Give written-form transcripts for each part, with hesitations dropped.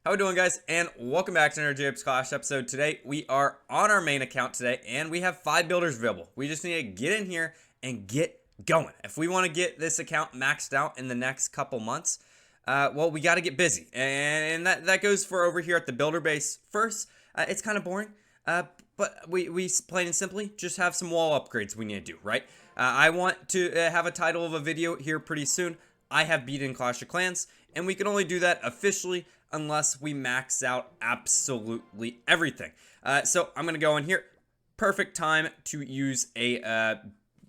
How we doing, guys? And welcome back to another Jacob's Clash episode. Today we are on our main account today, and we have 5 builders available. We just need to get in here and get going. If we want to get this account maxed out in the next couple months, well, we got to get busy, and that goes for over here at the builder base. First, it's kind of boring, but we plain and simply just have some wall upgrades we need to do. Right? I want to have a title of a video here pretty soon. I have beaten Clash of Clans, and we can only do that officially unless we max out absolutely everything. So I'm going to go in here. Perfect time to use a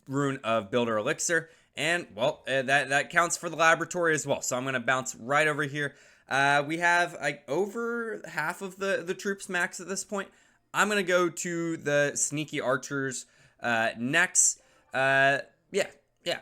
rune of Builder Elixir. And, well, that counts for the laboratory as well. So I'm going to bounce right over here. We have like over half of the troops max at this point. I'm going to go to the sneaky archers next. We'll get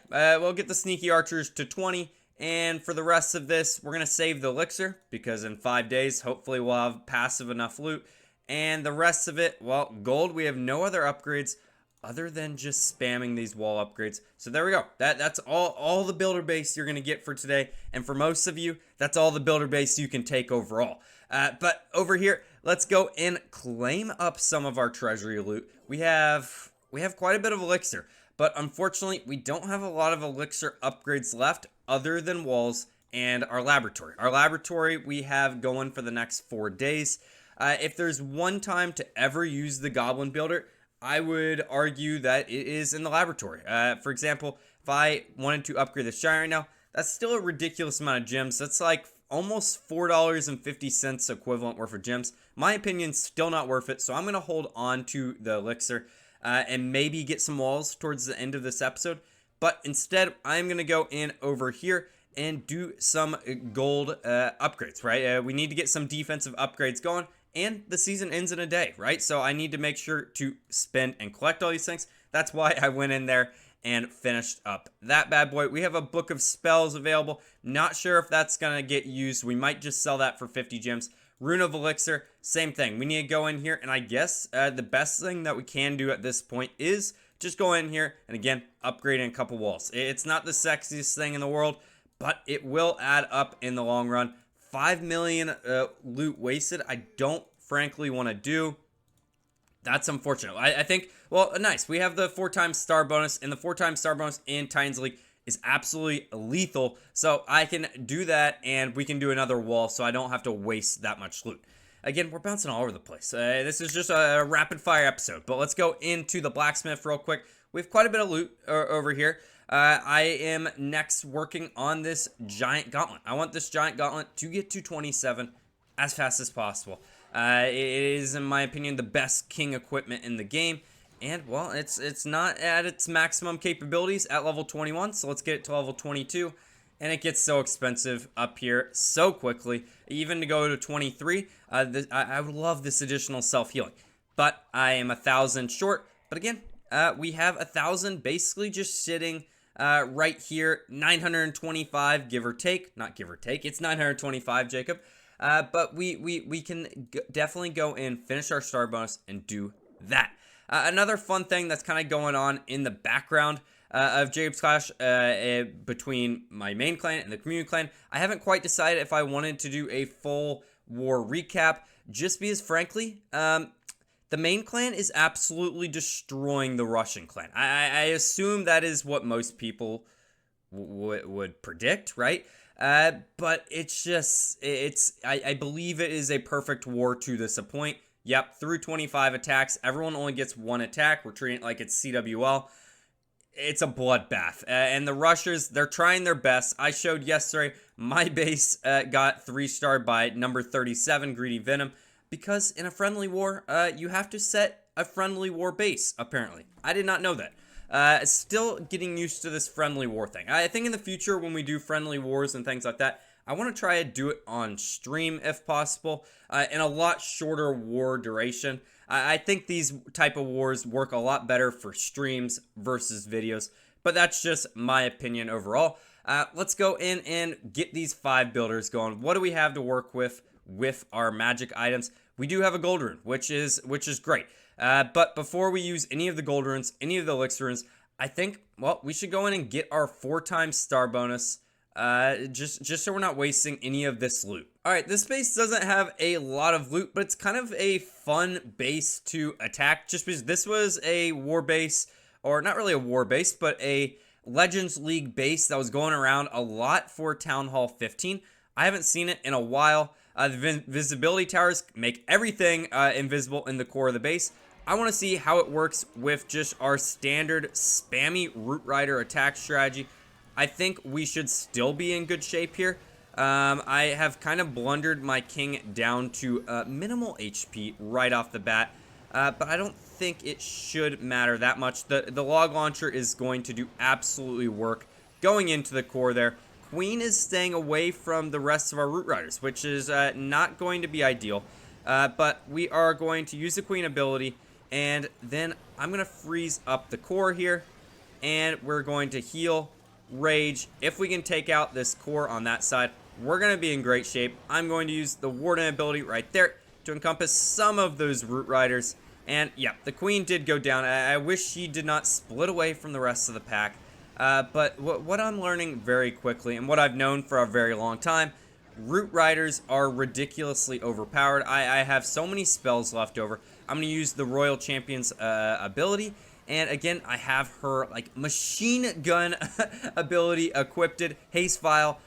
the sneaky archers to 20. And for the rest of this, we're going to save the elixir because in 5 days, hopefully we'll have passive enough loot. And the rest of it, well, gold, we have no other upgrades other than just spamming these wall upgrades. So there we go. That's all the builder base you're going to get for today. And for most of you, that's all the builder base you can take overall. But over here, let's go and claim up some of our treasury loot. We have quite a bit of elixir. But unfortunately, we don't have a lot of elixir upgrades left other than walls and our laboratory. Our laboratory we have going for the next 4 days. If there's one time to ever use the Goblin Builder, I would argue that it is in the laboratory. For example, if I wanted to upgrade this giant right now, that's still a ridiculous amount of gems. That's like almost $4.50 equivalent worth of gems. My opinion, still not worth it, so I'm going to hold on to the elixir. And maybe get some walls towards the end of this episode. But instead, I'm going to go in over here and do some gold upgrades, right? We need to get some defensive upgrades going. And the season ends in a day, right? So I need to make sure to spend and collect all these things. That's why I went in there and finished up that bad boy. We have a book of spells available. Not sure if that's going to get used. We might just sell that for 50 gems. Rune of Elixir, same thing. We need to go in here, and I guess the best thing that we can do at this point is just go in here and, again, upgrade a couple walls. It's not the sexiest thing in the world, but it will add up in the long run. 5 million loot wasted, I don't frankly want to do. That's unfortunate. I think, well, nice. We have the 4x star bonus, and the 4x star bonus in Titans League is absolutely lethal, so I can do that and we can do another wall so I don't have to waste that much loot. Again, we're bouncing all over the place. This is just a rapid fire episode, but let's go into the blacksmith real quick. We have quite a bit of loot over here. I am next working on this giant gauntlet. I want this giant gauntlet to get to 27 as fast as possible. It is, in my opinion, the best king equipment in the game. And, well, it's not at its maximum capabilities at level 21, so let's get it to level 22. And it gets so expensive up here so quickly. Even to go to 23, I would love this additional self-healing. But I am 1,000 short. But again, we have 1,000 basically just sitting right here. 925, give or take. Not give or take, it's 925, Jacob. But we can definitely go and finish our star bonus and do that. Another fun thing that's kind of going on in the background of Jacob's Clash between my main clan and the community clan, I haven't quite decided if I wanted to do a full war recap, just because, frankly, the main clan is absolutely destroying the Russian clan. I assume that is what most people would predict, right? But it's just, I believe it is a perfect war to this point. Yep, through 25 attacks, everyone only gets 1 attack. We're treating it like it's CWL. It's a bloodbath. And the rushers, they're trying their best. I showed yesterday, my base got 3-starred by number 37, Greedy Venom, because in a friendly war, you have to set a friendly war base, apparently. I did not know that. Still getting used to this friendly war thing. I think in the future, when we do friendly wars and things like that, I want to try to do it on stream if possible, in a lot shorter war duration. I think these type of wars work a lot better for streams versus videos, but that's just my opinion overall. Let's go in and get these 5 builders going. What do we have to work with our magic items? We do have a gold rune, which is great. But before we use any of the gold runes, any of the elixir runes, I think, well, we should go in and get our 4 times star bonus, just so we're not wasting any of this loot. All right, this base doesn't have a lot of loot, but it's kind of a fun base to attack just because this was a war base, or not really a war base, but a Legends League base that was going around a lot for Town Hall 15. I haven't seen it in a while. The visibility towers make everything invisible in the core of the base. I want to see how it works with just our standard spammy Root Rider attack strategy. I think we should still be in good shape here. I have kind of blundered my king down to minimal HP right off the bat, but I don't think it should matter that much. The log launcher is going to do absolutely work going into the core there. Queen is staying away from the rest of our Root Riders, which is not going to be ideal, but we are going to use the Queen ability, and then I'm going to freeze up the core here, and we're going to heal, rage. If we can take out this core on that side, we're going to be in great shape. I'm going to use the Warden ability right there to encompass some of those Root Riders. And yeah, the Queen did go down. I wish she did not split away from the rest of the pack. But what I'm learning very quickly, and what I've known for a very long time, Root Riders are ridiculously overpowered. I have so many spells left over. I'm going to use the Royal Champion's ability. And again, I have her like machine gun ability equipped. Haste Vial.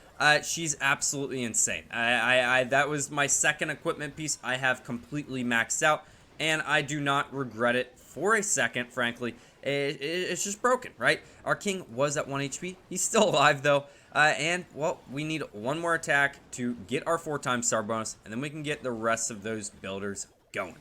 She's absolutely insane. That was my second equipment piece I have completely maxed out, and I do not regret it for a second, frankly. It's just broken, right? Our king was at 1 HP. He's still alive, though. And, well, we need one more attack to get our 4x star bonus, and then we can get the rest of those builders going.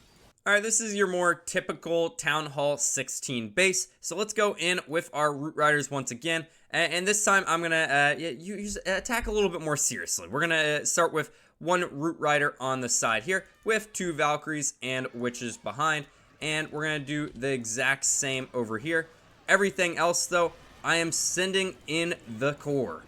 All right, this is your more typical Town Hall 16 base. So let's go in with our Root Riders once again. And this time I'm going to attack a little bit more seriously. We're going to start with one Root Rider on the side here with 2 Valkyries and Witches behind. And we're going to do the exact same over here. Everything else, though, I am sending in the core.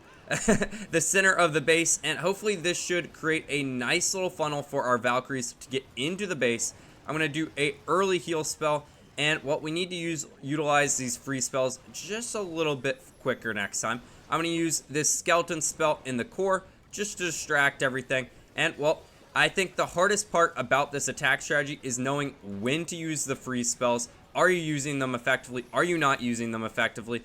The center of the base. And hopefully this should create a nice little funnel for our Valkyries to get into the base. I'm going to do a early heal spell, and what we need to utilize these free spells just a little bit quicker next time. I'm going to use this skeleton spell in the core just to distract everything. And, well, I think the hardest part about this attack strategy is knowing when to use the free spells. Are you using them effectively? Are you not using them effectively?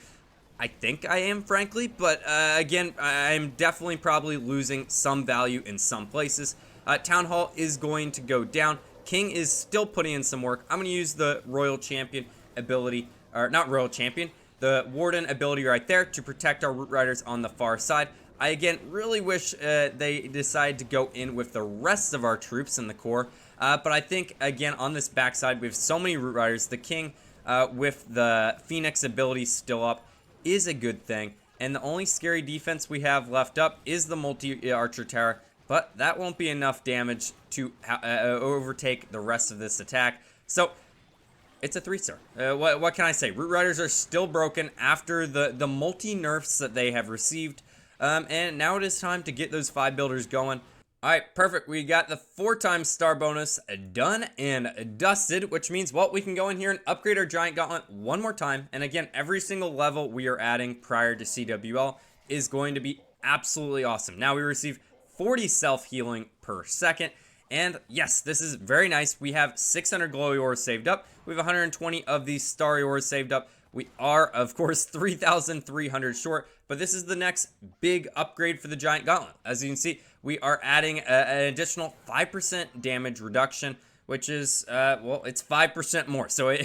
I think I am, frankly, but again, I'm definitely probably losing some value in some places. Town Hall is going to go down. King is still putting in some work. I'm going to use the Royal Champion ability, or not Royal Champion, the Warden ability right there to protect our Root Riders on the far side. I, again, really wish they decide to go in with the rest of our troops in the core. But I think, again, on this backside, we have so many Root Riders. The King, with the Phoenix ability still up, is a good thing. And the only scary defense we have left up is the multi-archer tower. But that won't be enough damage to overtake the rest of this attack. So, it's a 3-star. What can I say? Root Riders are still broken after the multi-nerfs that they have received. And now it is time to get those 5 builders going. Alright, perfect. We got the 4x star bonus done and dusted, which means, well, we can go in here and upgrade our Giant Gauntlet one more time. And again, every single level we are adding prior to CWL is going to be absolutely awesome. Now we receive 40 self-healing per second. And yes, this is very nice. We have 600 glowy ores saved up. We have 120 of these starry ores saved up. We are, of course, 3,300 short, but this is the next big upgrade for the Giant Gauntlet. As you can see, we are adding an additional 5% damage reduction, which is, well, it's 5% more. So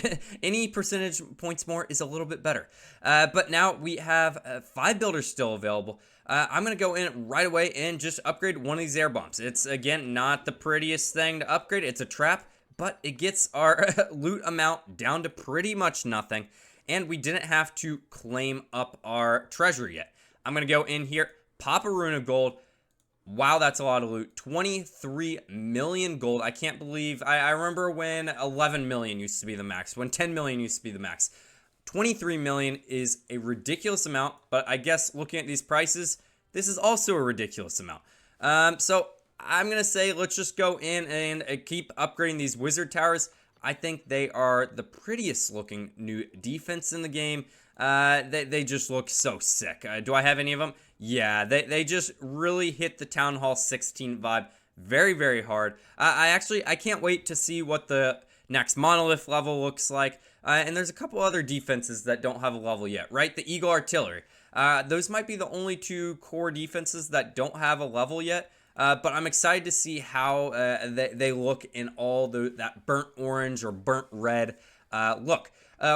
any percentage points more is a little bit better. But now we have 5 builders still available. I'm going to go in right away and just upgrade one of these air bombs. It's, again, not the prettiest thing to upgrade. It's a trap, but it gets our loot amount down to pretty much nothing. And we didn't have to claim up our treasury yet. I'm going to go in here, pop a rune of gold. Wow, that's a lot of loot. 23 million gold. I can't believe. I remember when 11 million used to be the max, when 10 million used to be the max. 23 million is a ridiculous amount, but I guess looking at these prices, this is also a ridiculous amount. So I'm going to say let's just go in and keep upgrading these wizard towers. I think they are the prettiest looking new defense in the game. They just look so sick. Do I have any of them? Yeah, they just really hit the Town Hall 16 vibe very, very hard. I can't wait to see what the next monolith level looks like. And there's a couple other defenses that don't have a level yet, right? The Eagle Artillery. Those might be the only two core defenses that don't have a level yet. But I'm excited to see how they look in all that burnt orange or burnt red look.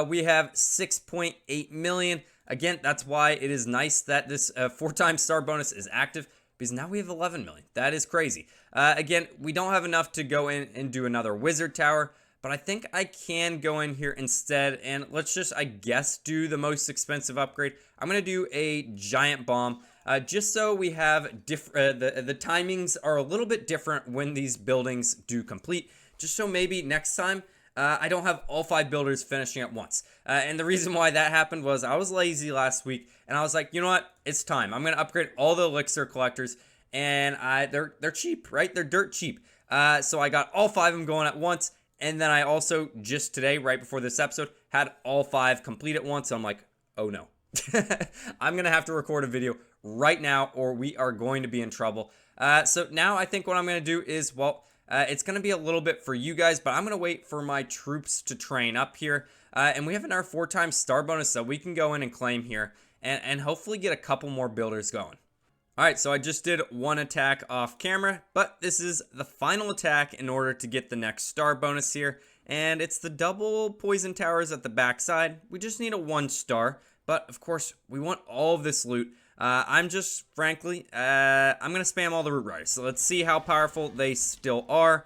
We have 6.8 million. Again, that's why it is nice that this 4-time star bonus is active, because now we have 11 million. That is crazy. Again, we don't have enough to go in and do another wizard tower, but I think I can go in here instead, and let's just, I guess, do the most expensive upgrade. I'm going to do a giant bomb, just so we have the timings are a little bit different when these buildings do complete, just so maybe next time I don't have all 5 builders finishing at once. And the reason why that happened was I was lazy last week, and I was like, you know what? It's time. I'm going to upgrade all the elixir collectors, and they're cheap, right? They're dirt cheap. So I got all 5 of them going at once, and then I also, just today, right before this episode, had all 5 complete at once. So I'm like, oh no. I'm going to have to record a video right now, or we are going to be in trouble. So now I think what I'm going to do is, well, it's going to be a little bit for you guys, but I'm going to wait for my troops to train up here. And we have another 4-time star bonus that we can go in and claim here and hopefully get a couple more builders going. All right, so I just did one attack off camera, but this is the final attack in order to get the next star bonus here. And it's the double poison towers at the backside. We just need a 1 star, but of course, we want all of this loot. I'm just, frankly, I'm going to spam all the root riders. So let's see how powerful they still are.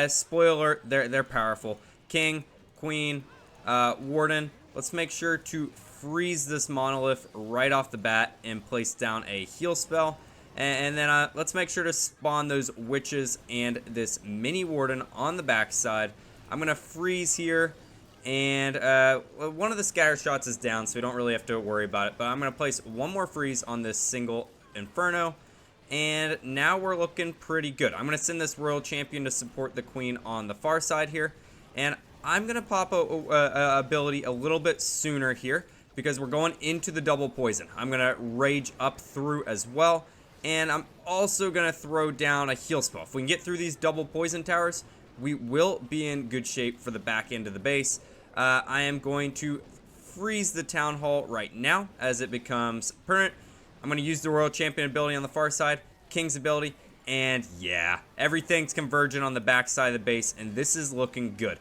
Spoiler, they're powerful. King, Queen, Warden. Let's make sure to freeze this monolith right off the bat and place down a heal spell. And then let's make sure to spawn those witches and this mini Warden on the backside. I'm going to freeze here. And one of the scatter shots is down, so we don't really have to worry about it. But I'm going to place one more freeze on this single Inferno. And now we're looking pretty good. I'm going to send this Royal Champion to support the Queen on the far side here. And I'm going to pop a ability a little bit sooner here, because we're going into the double poison. I'm going to rage up through as well. And I'm also going to throw down a heal spell. If we can get through these double poison towers, we will be in good shape for the back end of the base. I am going to freeze the Town Hall right now as it becomes permanent. I'm going to use the Royal Champion ability on the far side, King's ability, and yeah, everything's convergent on the back side of the base, and this is looking good.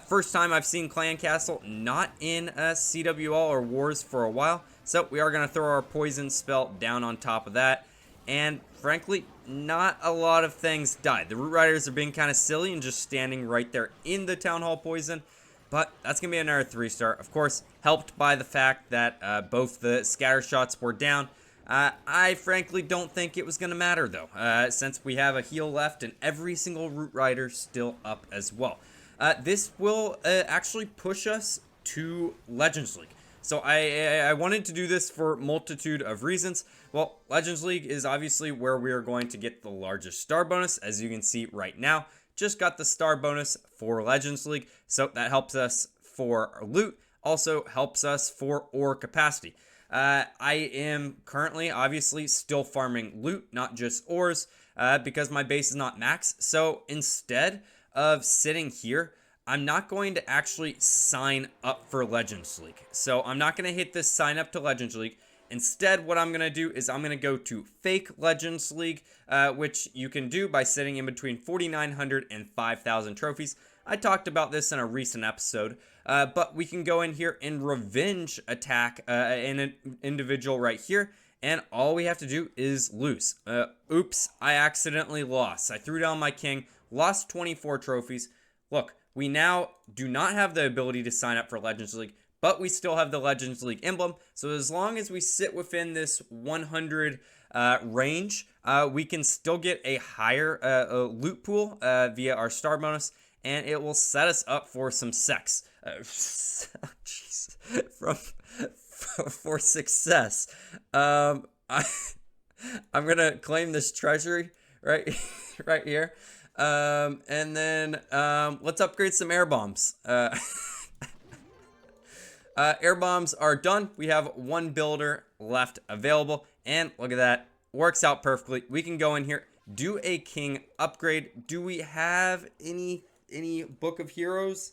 First time I've seen Clan Castle not in CWL or Wars for a while, so we are going to throw our poison spell down on top of that, and frankly, not a lot of things died. The Root Riders are being kind of silly and just standing right there in the Town Hall poison. But that's going to be another 3-star. Of course, helped by the fact that both the scatter shots were down. I frankly don't think it was going to matter, though, since we have a heal left and every single Root Rider still up as well. This will actually push us to Legends League. So I wanted to do this for a multitude of reasons. Well, Legends League is obviously where we are going to get the largest star bonus, as you can see right now. Just got the star bonus for Legends League, so that helps us for loot, also helps us for ore capacity. I am currently, obviously, still farming loot, not just ores, because my base is not max. So instead of sitting here, I'm not going to actually sign up for Legends League. So I'm not going to hit this sign up to Legends League. Instead, what I'm going to do is I'm going to go to Fake Legends League, which you can do by sitting in between 4,900 and 5,000 trophies. I talked about this in a recent episode, but we can go in here and revenge attack an individual right here, and all we have to do is lose. Oops, I accidentally lost. I threw down my king, lost 24 trophies. Look, we now do not have the ability to sign up for Legends League, but we still have the Legends League emblem. So as long as we sit within this 100 range, we can still get a higher loot pool via our star bonus, and it will set us up for some sex. Jeez, for success. I'm gonna claim this treasury right here, and then let's upgrade some air bombs. Air bombs are done. We have one builder left available, and look at that. Works out perfectly. We can go in here do a king upgrade. Do we have any Book of Heroes?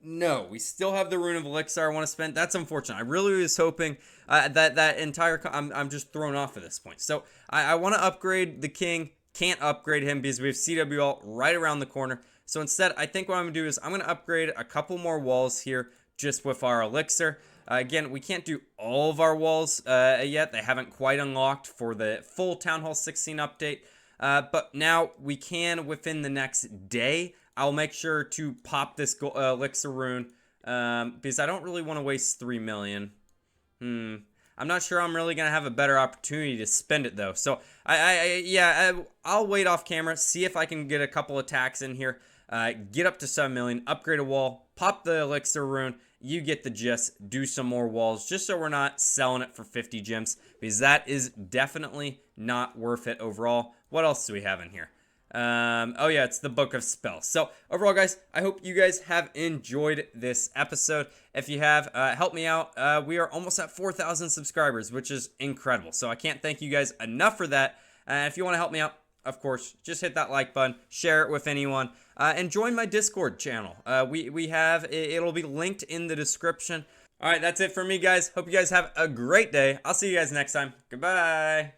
No, we still have the Rune of Elixir I want to spend. That's unfortunate. I really was hoping that entire... I'm just thrown off at this point. So I want to upgrade the king. Can't upgrade him because we have CWL right around the corner. So instead, I think what I'm going to do is I'm going to upgrade a couple more walls here just with our elixir. Again, we can't do all of our walls yet. They haven't quite unlocked for the full Town Hall 16 update. But now we can within the next day. I'll make sure to pop this elixir rune because I don't really want to waste 3 million. I'm not sure I'm really going to have a better opportunity to spend it, though. So, I'll wait off camera, see if I can get a couple attacks in here, get up to 7 million, upgrade a wall, pop the elixir rune. You get the gist. Do some more walls just so we're not selling it for 50 gems because that is definitely not worth it overall. What else do we have in here? Oh yeah, it's the Book of Spells. So overall, guys, I hope you guys have enjoyed this episode. If you have, help me out. We are almost at 4,000 subscribers, which is incredible. So I can't thank you guys enough for that. If you want to help me out, of course, just hit that like button, share it with anyone, and join my Discord channel. We have, it'll be linked in the description. All right, that's it for me, guys. Hope you guys have a great day. I'll see you guys next time. Goodbye.